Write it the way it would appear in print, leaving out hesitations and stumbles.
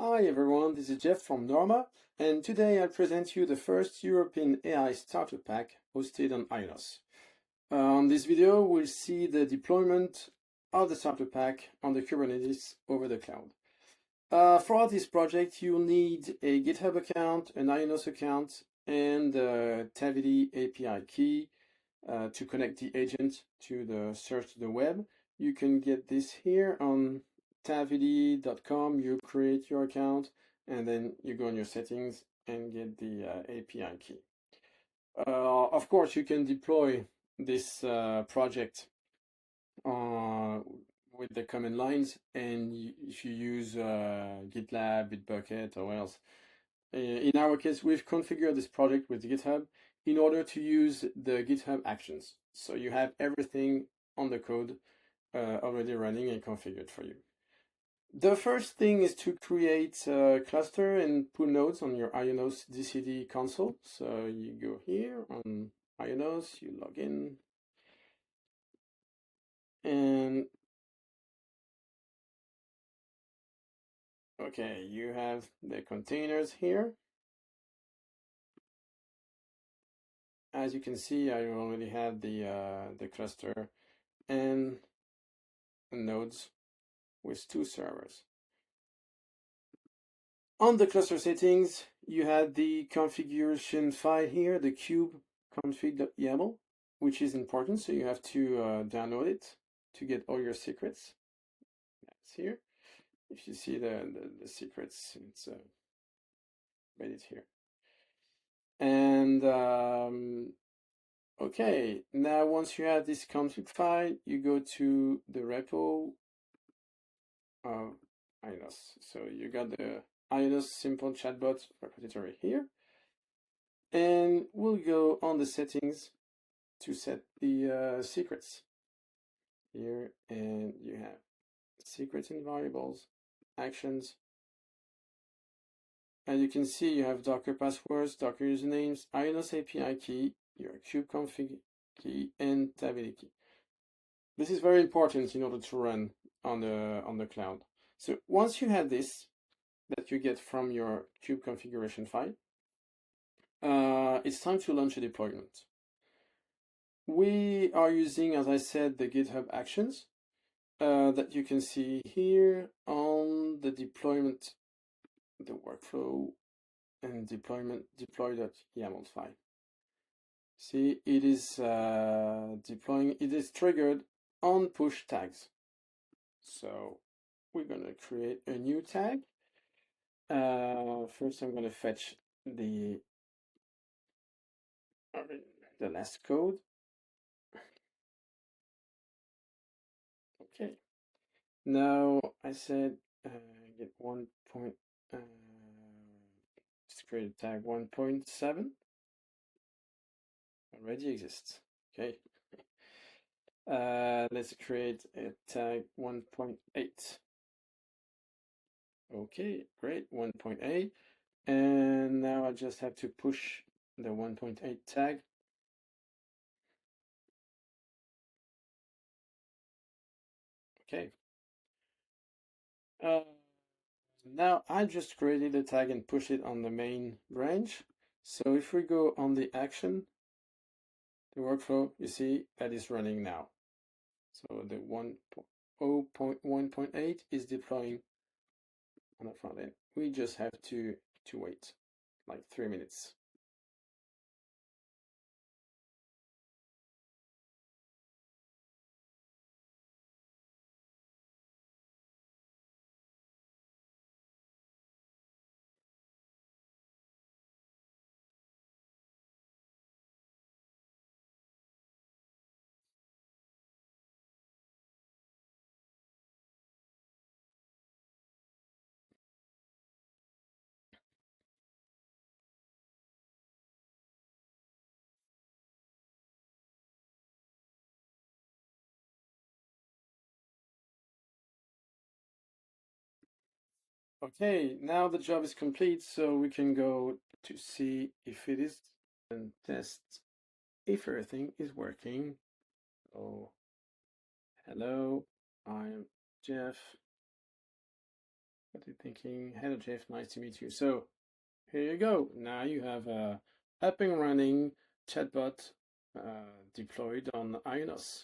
Hi everyone, this is Jeff from NORMA, and today I present you the first European AI starter pack hosted on IONOS. On this video, we'll see the deployment of the starter pack on the Kubernetes over the cloud. For this project, you'll need a GitHub account, an IONOS account, and a Tavily API key to connect the agent to the search the web. You can get this here on tavily.com. You create your account and then you go in your settings and get the API key. Of course, you can deploy this project with the command lines, and if you use GitLab, Bitbucket, or else. In our case, we've configured this project with GitHub in order to use the GitHub actions. So you have everything on the code already running and configured for you. The first thing is to create a cluster and put nodes on your IONOS DCD console. So you go here on IONOS, you log in, and okay, you have the containers here. As you can see, I already have the cluster and nodes with 2 servers. On the cluster settings, you have the configuration file here, the kube-config.yaml, which is important, so you have to download it to get all your secrets. That's here. If you see the secrets, it's made it here. And okay, now once you have this config file, you go to the repo of IONOS. So you got the IONOS simple chatbot repository here. And we'll go on the settings to set the secrets here, and you have secrets and variables, actions. As you can see, you have Docker passwords, Docker usernames, IONOS API key, your kubeconfig key, and Tavily key. This is very important in order to run on the cloud. So once you have this, that you get from your kube configuration file, it's time to launch a deployment. We are using, as I said, the GitHub actions that you can see here on the deployment, the workflow, and deployment deploy.yaml file. See, it is deploying, it is triggered on push tags. So we're going to create a new tag. First, I'm going to fetch the last code. Okay. Now I said get 1. Let's create a tag 1.7. Already exists. Okay. Let's create a tag 1.8. Okay, great, 1.8. And now I just have to push the 1.8 tag. Okay. Now I just created a tag and push it on the main branch. So if we go on the action, the workflow, you see that is running now. So the 1.0.1.8 is deploying on the front end. We just have to wait like 3 minutes. Okay, now the job is complete, so we can go to see if it is and test if everything is working. Oh, hello, I'm Jeff. started thinking, hello Jeff, nice to meet you. So here you go. Now you have a up and running chatbot deployed on IONOS.